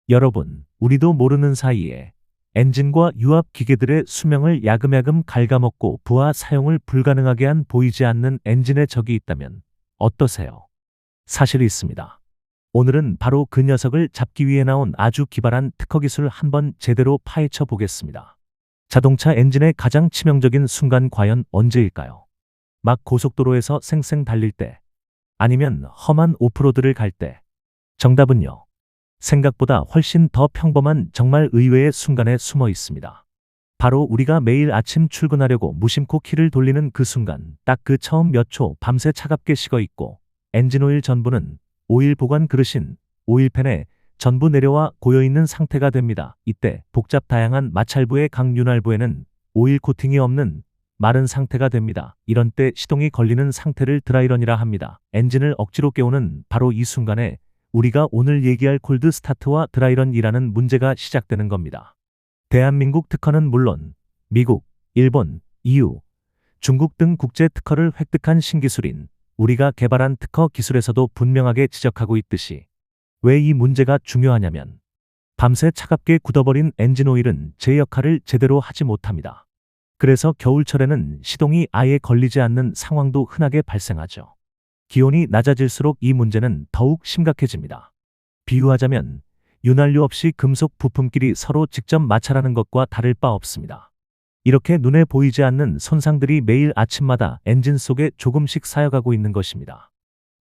여러분, 우리도 모르는 사이에 엔진과 유압 기계들의 수명을 야금야금 갉아먹고 부하 사용을 불가능하게 한 보이지 않는 엔진의 적이 있다면 어떠세요? 사실 있습니다. 오늘은 바로 그 녀석을 잡기 위해 나온 아주 기발한 특허 기술 한번 제대로 파헤쳐 보겠습니다. 자동차 엔진의 가장 치명적인 순간 과연 언제일까요? 막 고속도로에서 쌩쌩 달릴 때, 아니면 험한 오프로드를 갈 때. 정답은요, 생각보다 훨씬 더 평범한 정말 의외의 순간에 숨어 있습니다. 바로 우리가 매일 아침 출근하려고 무심코 키를 돌리는 그 순간, 딱 그 처음 몇 초 밤새 차갑게 식어 있고 엔진오일 전부는 오일 보관 그릇인 오일팬에 전부 내려와 고여있는 상태가 됩니다. 이때 복잡 다양한 마찰부의 각 윤활부에는 오일 코팅이 없는 마른 상태가 됩니다. 이런 때 시동이 걸리는 상태를 드라이런이라 합니다. 엔진을 억지로 깨우는 바로 이 순간에 우리가 오늘 얘기할 콜드 스타트와 드라이런이라는 문제가 시작되는 겁니다. 대한민국 특허는 물론 미국, 일본, EU, 중국 등 국제 특허를 획득한 신기술인 우리가 개발한 특허 기술에서도 분명하게 지적하고 있듯이, 왜 이 문제가 중요하냐면 밤새 차갑게 굳어버린 엔진 오일은 제 역할을 제대로 하지 못합니다. 그래서 겨울철에는 시동이 아예 걸리지 않는 상황도 흔하게 발생하죠. 기온이 낮아질수록 이 문제는 더욱 심각해집니다. 비유하자면 윤활유 없이 금속 부품끼리 서로 직접 마찰하는 것과 다를 바 없습니다. 이렇게 눈에 보이지 않는 손상들이 매일 아침마다 엔진 속에 조금씩 쌓여가고 있는 것입니다.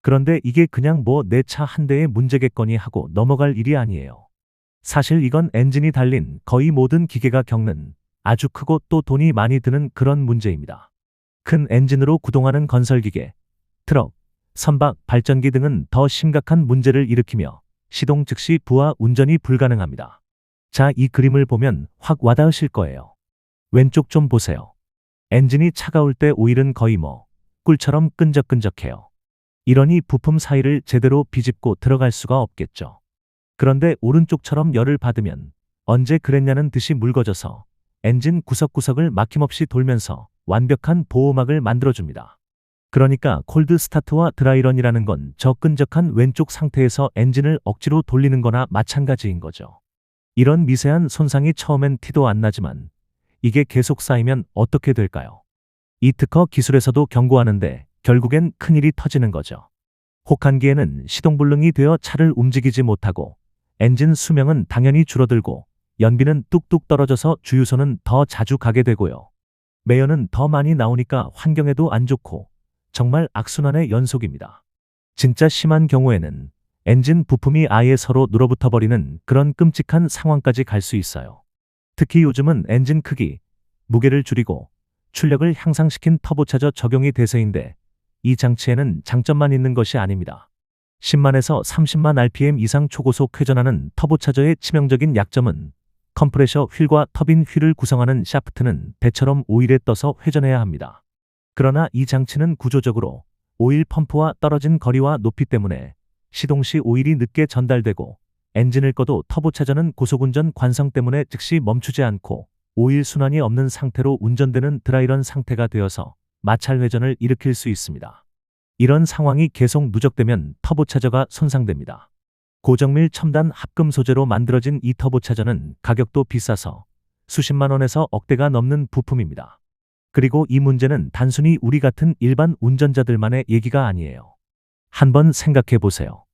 그런데 이게 그냥 뭐 내 차 한 대의 문제겠거니 하고 넘어갈 일이 아니에요. 사실 이건 엔진이 달린 거의 모든 기계가 겪는 아주 크고 또 돈이 많이 드는 그런 문제입니다. 큰 엔진으로 구동하는 건설기계, 트럭, 선박, 발전기 등은 더 심각한 문제를 일으키며 시동 즉시 부하 운전이 불가능합니다. 자, 이 그림을 보면 확 와닿으실 거예요. 왼쪽 좀 보세요. 엔진이 차가울 때 오일은 거의 꿀처럼 끈적끈적해요. 이러니 부품 사이를 제대로 비집고 들어갈 수가 없겠죠. 그런데 오른쪽처럼 열을 받으면 언제 그랬냐는 듯이 묽어져서 엔진 구석구석을 막힘없이 돌면서 완벽한 보호막을 만들어줍니다. 그러니까 콜드 스타트와 드라이런이라는 건 저 끈적한 왼쪽 상태에서 엔진을 억지로 돌리는 거나 마찬가지인 거죠. 이런 미세한 손상이 처음엔 티도 안 나지만 이게 계속 쌓이면 어떻게 될까요? 이 특허 기술에서도 경고하는데 결국엔 큰일이 터지는 거죠. 혹한기에는 시동불능이 되어 차를 움직이지 못하고 엔진 수명은 당연히 줄어들고 연비는 뚝뚝 떨어져서 주유소는 더 자주 가게 되고요. 매연은 더 많이 나오니까 환경에도 안 좋고 정말 악순환의 연속입니다. 진짜 심한 경우에는 엔진 부품이 아예 서로 눌어붙어 버리는 그런 끔찍한 상황까지 갈 수 있어요. 특히 요즘은 엔진 크기, 무게를 줄이고 출력을 향상시킨 터보차저 적용이 대세인데 이 장치에는 장점만 있는 것이 아닙니다. 10만에서 30만 rpm 이상 초고속 회전하는 터보차저의 치명적인 약점은 컴프레셔 휠과 터빈 휠을 구성하는 샤프트는 배처럼 오일에 떠서 회전해야 합니다. 그러나 이 장치는 구조적으로 오일 펌프와 떨어진 거리와 높이 때문에 시동 시 오일이 늦게 전달되고 엔진을 꺼도 터보차저는 고속운전 관성 때문에 즉시 멈추지 않고 오일 순환이 없는 상태로 운전되는 드라이런 상태가 되어서 마찰 회전을 일으킬 수 있습니다. 이런 상황이 계속 누적되면 터보차저가 손상됩니다. 고정밀 첨단 합금 소재로 만들어진 이 터보차저는 가격도 비싸서 수십만 원에서 억대가 넘는 부품입니다. 그리고 이 문제는 단순히 우리 같은 일반 운전자들만의 얘기가 아니에요. 한번 생각해 보세요.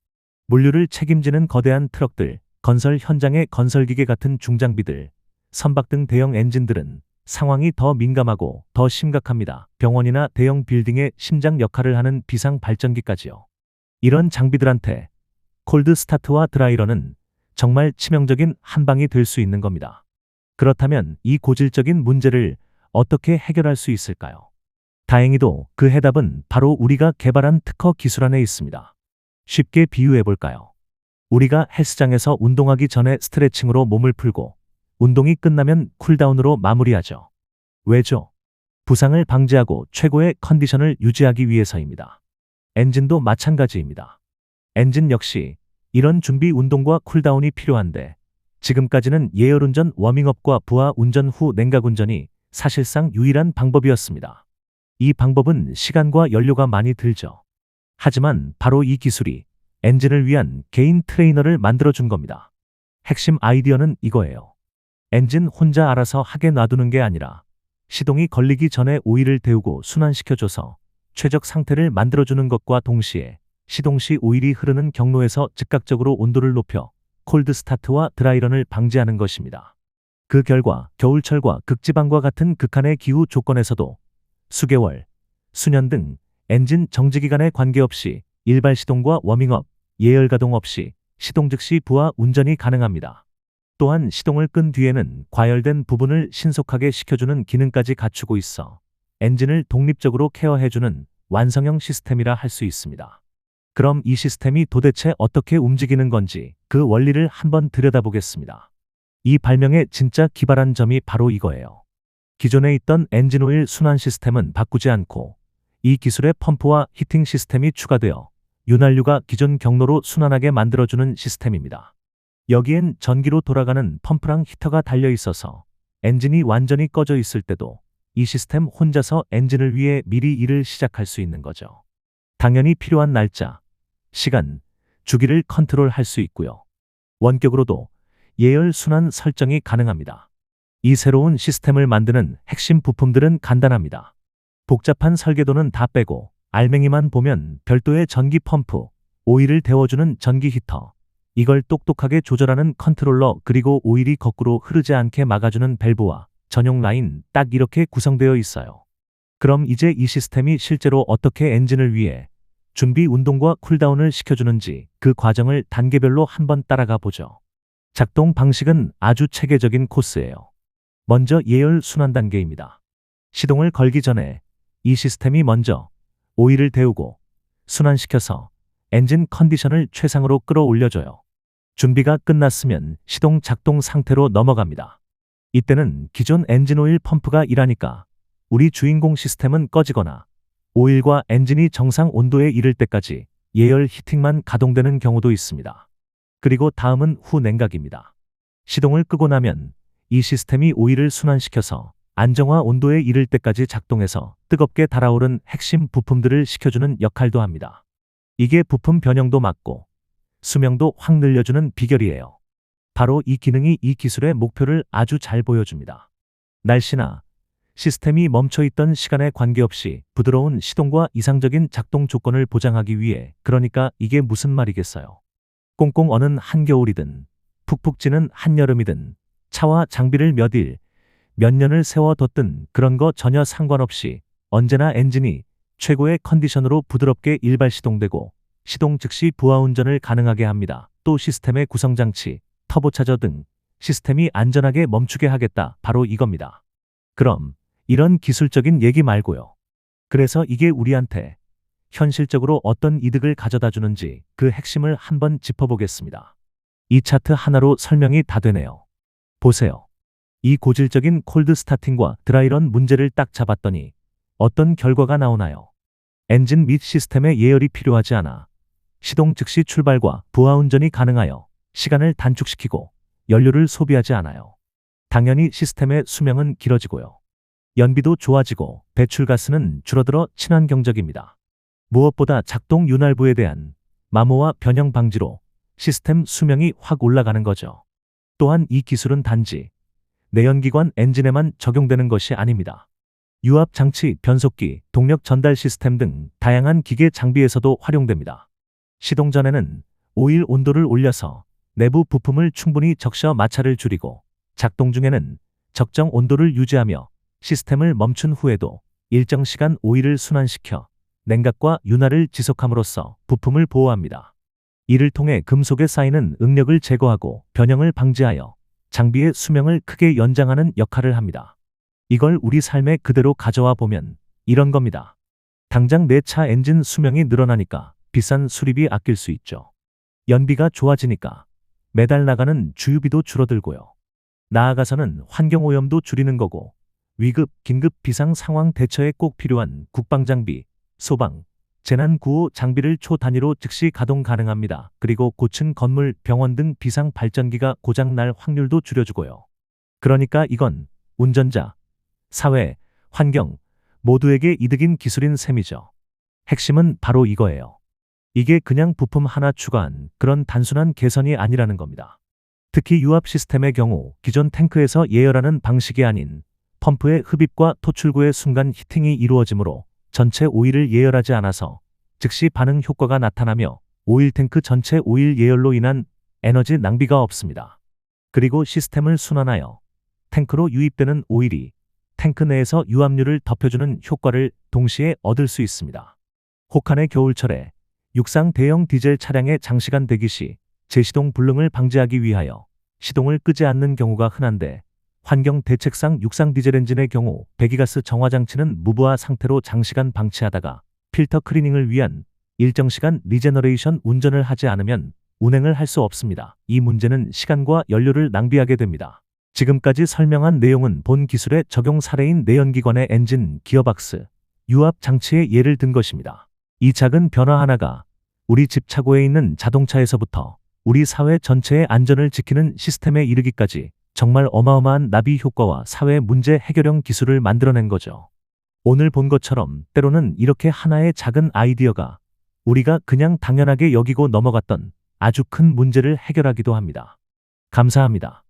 물류를 책임지는 거대한 트럭들, 건설 현장의 건설기계 같은 중장비들, 선박 등 대형 엔진들은 상황이 더 민감하고 더 심각합니다. 병원이나 대형 빌딩의 심장 역할을 하는 비상 발전기까지요. 이런 장비들한테 콜드 스타트와 드라이런은 정말 치명적인 한방이 될 수 있는 겁니다. 그렇다면 이 고질적인 문제를 어떻게 해결할 수 있을까요? 다행히도 그 해답은 바로 우리가 개발한 특허 기술 안에 있습니다. 쉽게 비유해 볼까요? 우리가 헬스장에서 운동하기 전에 스트레칭으로 몸을 풀고 운동이 끝나면 쿨다운으로 마무리하죠. 왜죠? 부상을 방지하고 최고의 컨디션을 유지하기 위해서입니다. 엔진도 마찬가지입니다. 엔진 역시 이런 준비 운동과 쿨다운이 필요한데 지금까지는 예열운전 워밍업과 부하 운전 후 냉각운전이 사실상 유일한 방법이었습니다. 이 방법은 시간과 연료가 많이 들죠. 하지만 바로 이 기술이 엔진을 위한 개인 트레이너를 만들어준 겁니다. 핵심 아이디어는 이거예요. 엔진 혼자 알아서 하게 놔두는 게 아니라 시동이 걸리기 전에 오일을 데우고 순환시켜줘서 최적 상태를 만들어주는 것과 동시에 시동 시 오일이 흐르는 경로에서 즉각적으로 온도를 높여 콜드 스타트와 드라이런을 방지하는 것입니다. 그 결과 겨울철과 극지방과 같은 극한의 기후 조건에서도 수개월, 수년 등 엔진 정지기간에 관계없이 일발 시동과 워밍업, 예열 가동 없이 시동 즉시 부하 운전이 가능합니다. 또한 시동을 끈 뒤에는 과열된 부분을 신속하게 식혀주는 기능까지 갖추고 있어 엔진을 독립적으로 케어해주는 완성형 시스템이라 할 수 있습니다. 그럼 이 시스템이 도대체 어떻게 움직이는 건지 그 원리를 한번 들여다보겠습니다. 이 발명의 진짜 기발한 점이 바로 이거예요. 기존에 있던 엔진오일 순환 시스템은 바꾸지 않고 이 기술의 펌프와 히팅 시스템이 추가되어 윤활유가 기존 경로로 순환하게 만들어주는 시스템입니다. 여기엔 전기로 돌아가는 펌프랑 히터가 달려 있어서 엔진이 완전히 꺼져 있을 때도 이 시스템 혼자서 엔진을 위해 미리 일을 시작할 수 있는 거죠. 당연히 필요한 날짜, 시간, 주기를 컨트롤할 수 있고요. 원격으로도 예열 순환 설정이 가능합니다. 이 새로운 시스템을 만드는 핵심 부품들은 간단합니다. 복잡한 설계도는 다 빼고 알맹이만 보면 별도의 전기 펌프, 오일을 데워주는 전기 히터, 이걸 똑똑하게 조절하는 컨트롤러, 그리고 오일이 거꾸로 흐르지 않게 막아주는 밸브와 전용 라인, 딱 이렇게 구성되어 있어요. 그럼 이제 이 시스템이 실제로 어떻게 엔진을 위해 준비 운동과 쿨다운을 시켜주는지 그 과정을 단계별로 한번 따라가 보죠. 작동 방식은 아주 체계적인 코스예요. 먼저 예열 순환 단계입니다. 시동을 걸기 전에 이 시스템이 먼저 오일을 데우고 순환시켜서 엔진 컨디션을 최상으로 끌어올려줘요. 준비가 끝났으면 시동 작동 상태로 넘어갑니다. 이때는 기존 엔진오일 펌프가 일하니까 우리 주인공 시스템은 꺼지거나 오일과 엔진이 정상 온도에 이를 때까지 예열 히팅만 가동되는 경우도 있습니다. 그리고 다음은 후 냉각입니다. 시동을 끄고 나면 이 시스템이 오일을 순환시켜서 안정화 온도에 이를 때까지 작동해서 뜨겁게 달아오른 핵심 부품들을 식혀주는 역할도 합니다. 이게 부품 변형도 막고 수명도 확 늘려주는 비결이에요. 바로 이 기능이 이 기술의 목표를 아주 잘 보여줍니다. 날씨나 시스템이 멈춰있던 시간에 관계없이 부드러운 시동과 이상적인 작동 조건을 보장하기 위해, 그러니까 이게 무슨 말이겠어요. 꽁꽁 어는 한겨울이든 푹푹 찌는 한여름이든 차와 장비를 몇 일, 몇 년을 세워뒀든 그런 거 전혀 상관없이 언제나 엔진이 최고의 컨디션으로 부드럽게 일발 시동되고 시동 즉시 부하 운전을 가능하게 합니다. 또 시스템의 구성장치, 터보차저 등 시스템이 안전하게 멈추게 하겠다. 바로 이겁니다. 그럼 이런 기술적인 얘기 말고요. 그래서 이게 우리한테 현실적으로 어떤 이득을 가져다 주는지 그 핵심을 한번 짚어보겠습니다. 이 차트 하나로 설명이 다 되네요. 보세요. 이 고질적인 콜드 스타팅과 드라이런 문제를 딱 잡았더니 어떤 결과가 나오나요? 엔진 및 시스템의 예열이 필요하지 않아 시동 즉시 출발과 부하 운전이 가능하여 시간을 단축시키고 연료를 소비하지 않아요. 당연히 시스템의 수명은 길어지고요. 연비도 좋아지고 배출가스는 줄어들어 친환경적입니다. 무엇보다 작동 윤활부에 대한 마모와 변형 방지로 시스템 수명이 확 올라가는 거죠. 또한 이 기술은 단지 내연기관 엔진에만 적용되는 것이 아닙니다. 유압 장치, 변속기, 동력 전달 시스템 등 다양한 기계 장비에서도 활용됩니다. 시동 전에는 오일 온도를 올려서 내부 부품을 충분히 적셔 마찰을 줄이고, 작동 중에는 적정 온도를 유지하며 시스템을 멈춘 후에도 일정 시간 오일을 순환시켜 냉각과 윤활을 지속함으로써 부품을 보호합니다. 이를 통해 금속에 쌓이는 응력을 제거하고 변형을 방지하여 장비의 수명을 크게 연장하는 역할을 합니다. 이걸 우리 삶에 그대로 가져와 보면 이런 겁니다. 당장 내 차 엔진 수명이 늘어나니까 비싼 수리비 아낄 수 있죠. 연비가 좋아지니까 매달 나가는 주유비도 줄어들고요. 나아가서는 환경오염도 줄이는 거고, 위급, 긴급 비상 상황 대처에 꼭 필요한 국방장비, 소방, 재난구호 장비를 초 단위로 즉시 가동 가능합니다. 그리고 고층 건물, 병원 등 비상 발전기가 고장 날 확률도 줄여주고요. 그러니까 이건 운전자, 사회, 환경 모두에게 이득인 기술인 셈이죠. 핵심은 바로 이거예요. 이게 그냥 부품 하나 추가한 그런 단순한 개선이 아니라는 겁니다. 특히 유압 시스템의 경우 기존 탱크에서 예열하는 방식이 아닌 펌프의 흡입과 토출구의 순간 히팅이 이루어지므로 전체 오일을 예열하지 않아서 즉시 반응 효과가 나타나며 오일 탱크 전체 오일 예열로 인한 에너지 낭비가 없습니다. 그리고 시스템을 순환하여 탱크로 유입되는 오일이 탱크 내에서 유압류를 덮여주는 효과를 동시에 얻을 수 있습니다. 혹한의 겨울철에 육상 대형 디젤 차량의 장시간 대기 시 제시동 불능을 방지하기 위하여 시동을 끄지 않는 경우가 흔한데, 환경 대책상 육상 디젤 엔진의 경우 배기가스 정화 장치는 무부하 상태로 장시간 방치하다가 필터 클리닝을 위한 일정 시간 리제너레이션 운전을 하지 않으면 운행을 할 수 없습니다. 이 문제는 시간과 연료를 낭비하게 됩니다. 지금까지 설명한 내용은 본 기술의 적용 사례인 내연기관의 엔진, 기어박스, 유압 장치의 예를 든 것입니다. 이 작은 변화 하나가 우리 집 차고에 있는 자동차에서부터 우리 사회 전체의 안전을 지키는 시스템에 이르기까지 정말 어마어마한 나비 효과와 사회 문제 해결형 기술을 만들어낸 거죠. 오늘 본 것처럼 때로는 이렇게 하나의 작은 아이디어가 우리가 그냥 당연하게 여기고 넘어갔던 아주 큰 문제를 해결하기도 합니다. 감사합니다.